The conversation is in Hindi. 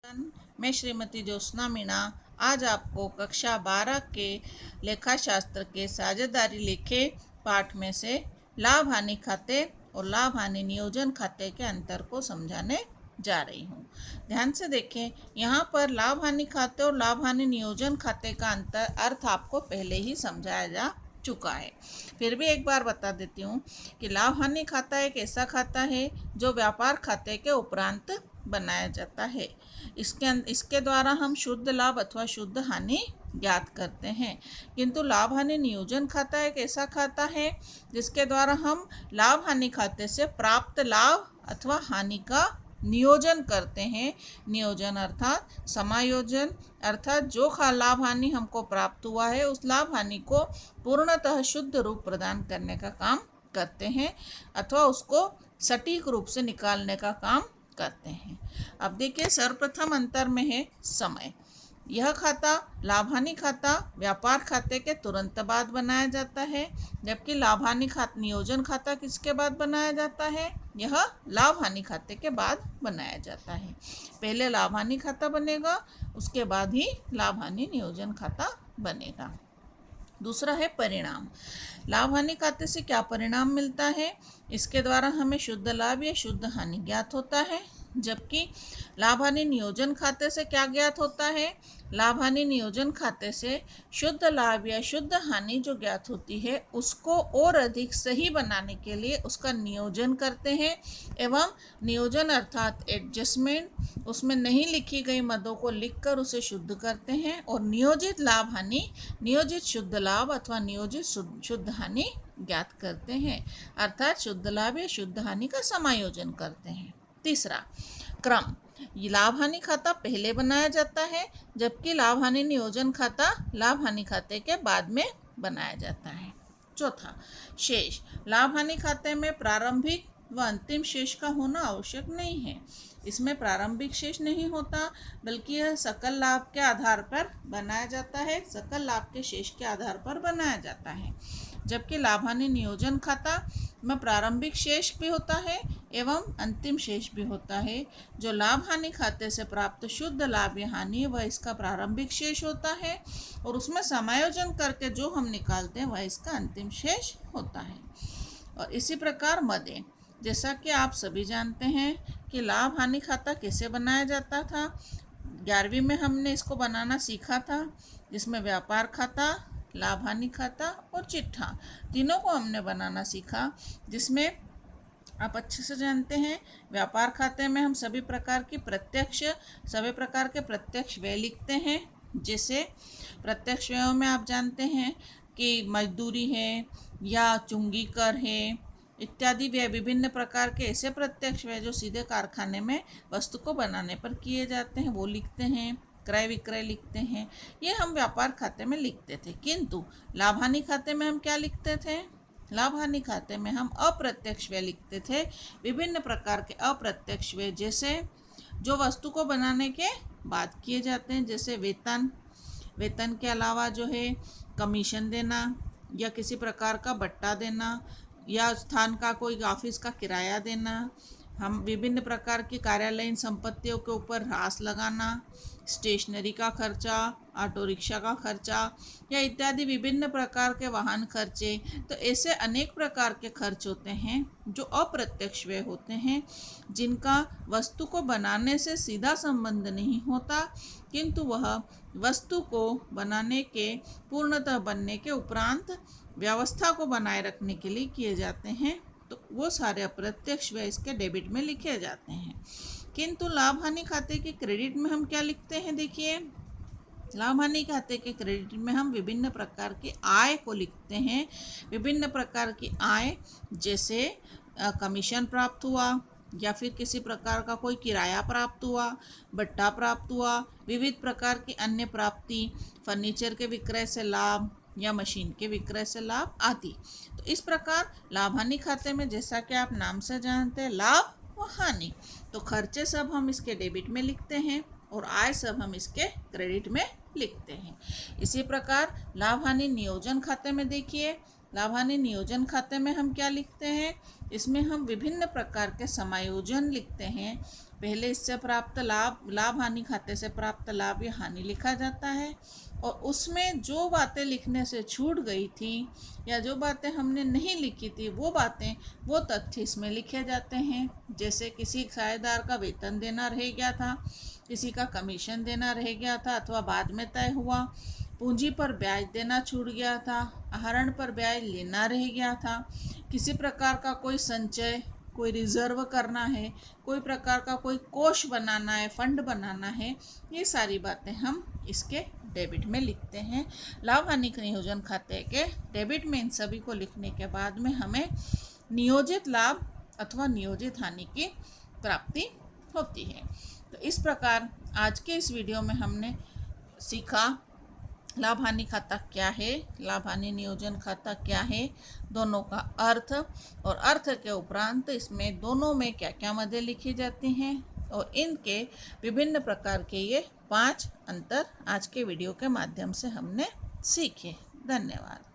मैं श्रीमती ज्योत्सना मीणा आज आपको कक्षा 12 के लेखाशास्त्र के साझेदारी लेखे पाठ में से लाभ हानि खाते और लाभ हानि नियोजन खाते के अंतर को समझाने जा रही हूँ। ध्यान से देखें, यहाँ पर लाभ हानि खाते और लाभ हानि नियोजन खाते का अर्थ आपको पहले ही समझाया जा चुका है। फिर भी एक बार बता देती हूँ कि लाभ हानि खाता एक ऐसा खाता है जो व्यापार खाते के उपरांत बनाया जाता है। इसके द्वारा हम शुद्ध लाभ अथवा शुद्ध हानि ज्ञात करते हैं। किंतु लाभ हानि नियोजन खाता एक ऐसा खाता है जिसके द्वारा हम लाभ हानि खाते से प्राप्त लाभ अथवा हानि का नियोजन करते हैं। नियोजन अर्थात समायोजन, अर्थात जो लाभ हानि हमको प्राप्त हुआ है उस लाभ हानि को पूर्णतः शुद्ध रूप प्रदान करने का काम करते हैं अथवा उसको सटीक रूप से निकालने का काम करते हैं। अब देखिए, सर्वप्रथम अंतर में है समय। यह खाता लाभ हानि खाता व्यापार खाते के तुरंत बाद बनाया जाता है, जबकि लाभ हानि खाता नियोजन खाता किसके बाद बनाया जाता है? यह लाभ हानि खाते के बाद बनाया जाता है। पहले लाभ हानि खाता बनेगा, उसके बाद ही लाभ हानि नियोजन खाता बनेगा। दूसरा है परिणाम। लाभ हानि खाते से क्या परिणाम मिलता है? इसके द्वारा हमें शुद्ध लाभ या शुद्ध हानि ज्ञात होता है, जबकि लाभ हानि नियोजन खाते से क्या ज्ञात होता है? लाभ हानि नियोजन खाते से शुद्ध लाभ या शुद्ध हानि जो ज्ञात होती है उसको और अधिक सही बनाने के लिए उसका नियोजन करते हैं, एवं नियोजन अर्थात एडजस्टमेंट, उसमें नहीं लिखी गई मदों को लिखकर उसे शुद्ध करते हैं और नियोजित लाभ हानि, नियोजित शुद्ध लाभ अथवा नियोजित शुद्ध हानि ज्ञात करते हैं, अर्थात शुद्ध लाभ या शुद्ध हानि का समायोजन करते हैं। तीसरा, क्रम। लाभ हानि खाता पहले बनाया जाता है, जबकि लाभ हानि नियोजन खाता लाभ हानि खाते के बाद में बनाया जाता है। चौथा, शेष। लाभ हानि खाते में प्रारंभिक व अंतिम शेष का होना आवश्यक नहीं है। इसमें प्रारंभिक शेष नहीं होता, बल्कि यह सकल लाभ के आधार पर बनाया जाता है, सकल लाभ के शेष के आधार पर बनाया जाता है। जबकि लाभ हानि नियोजन खाता में प्रारंभिक शेष भी होता है एवं अंतिम शेष भी होता है। जो लाभ हानि खाते से प्राप्त शुद्ध लाभ या हानि वह इसका प्रारंभिक शेष होता है और उसमें समायोजन करके जो हम निकालते हैं वह इसका अंतिम शेष होता है। और इसी प्रकार मदें, जैसा कि आप सभी जानते हैं कि लाभ हानि खाता कैसे बनाया जाता था। 11वीं में हमने इसको बनाना सीखा था, जिसमें व्यापार खाता, लाभ हानि खाता और चिट्ठा तीनों को हमने बनाना सीखा, जिसमें आप अच्छे से जानते हैं व्यापार खाते में हम सभी प्रकार के प्रत्यक्ष व्यय लिखते हैं। जैसे प्रत्यक्ष व्ययों में आप जानते हैं कि मजदूरी है या चुंगी कर है इत्यादि व्यय, विभिन्न प्रकार के ऐसे प्रत्यक्ष व्यय जो सीधे कारखाने में वस्तु को बनाने पर किए जाते हैं वो लिखते हैं। क्रय विक्रय लिखते हैं, ये हम व्यापार खाते में लिखते थे। किंतु लाभ हानि खाते में हम क्या लिखते थे? लाभ हानि खाते में हम अप्रत्यक्ष व्यय लिखते थे, विभिन्न प्रकार के अप्रत्यक्ष व्यय, जैसे जो वस्तु को बनाने के बाद किए जाते हैं, जैसे वेतन के अलावा जो है कमीशन देना या किसी प्रकार का बट्टा देना या स्थान का कोई ऑफिस का किराया देना, हम विभिन्न प्रकार की कार्यालयीन संपत्तियों के ऊपर ह्रास लगाना, स्टेशनरी का खर्चा, ऑटो रिक्शा का खर्चा या इत्यादि विभिन्न प्रकार के वाहन खर्चे। तो ऐसे अनेक प्रकार के खर्च होते हैं जो अप्रत्यक्ष व्यय होते हैं, जिनका वस्तु को बनाने से सीधा संबंध नहीं होता, किंतु वह वस्तु को बनाने के पूर्णतः बनने के उपरांत व्यवस्था को बनाए रखने के लिए किए जाते हैं। तो वो सारे अप्रत्यक्ष व्यय इसके डेबिट में लिखे जाते हैं। किंतु लाभ हानि खाते के क्रेडिट में हम क्या लिखते हैं? देखिए, लाभ हानि खाते के क्रेडिट में हम विभिन्न प्रकार की आय को लिखते हैं। विभिन्न प्रकार की आय, जैसे कमीशन प्राप्त हुआ या फिर किसी प्रकार का कोई किराया प्राप्त हुआ, बट्टा प्राप्त हुआ, विविध प्रकार की अन्य प्राप्ति, फर्नीचर के विक्रय से लाभ या मशीन के विक्रय से लाभ आदि। तो इस प्रकार लाभ हानि खाते में, जैसा कि आप नाम से जानते हैं, लाभ व हानि, तो खर्चे सब हम इसके डेबिट में लिखते हैं और आय सब हम इसके क्रेडिट में लिखते हैं। इसी प्रकार लाभ हानि नियोजन खाते में देखिए, लाभ हानि नियोजन खाते में हम क्या लिखते हैं? इसमें हम विभिन्न प्रकार के समायोजन लिखते हैं पहले इससे प्राप्त लाभ हानि खाते से प्राप्त लाभ या हानि लिखा जाता है, और उसमें जो बातें लिखने से छूट गई थी या जो बातें हमने नहीं लिखी थी वो तथ्य इसमें लिखे जाते हैं। जैसे किसी साझेदार का वेतन देना रह गया था, किसी का कमीशन देना रह गया था अथवा बाद में तय हुआ, पूंजी पर ब्याज देना छूट गया था, आहरण पर ब्याज लेना रह गया था, किसी प्रकार का कोई संचय, कोई रिजर्व करना है, कोई प्रकार का कोई कोष बनाना है, फंड बनाना है, ये सारी बातें हम इसके डेबिट में लिखते हैं। लाभ हानि नियोजन खाते के डेबिट में इन सभी को लिखने के बाद में हमें नियोजित लाभ अथवा नियोजित हानि की प्राप्ति होती है। तो इस प्रकार आज के इस वीडियो में हमने सीखा लाभ हानि खाता क्या है, लाभ हानि नियोजन खाता क्या है, दोनों का अर्थ, और अर्थ के उपरांत इसमें दोनों में क्या क्या मदें लिखी जाती हैं, और इनके विभिन्न प्रकार के ये 5 अंतर आज के वीडियो के माध्यम से हमने सीखे। धन्यवाद।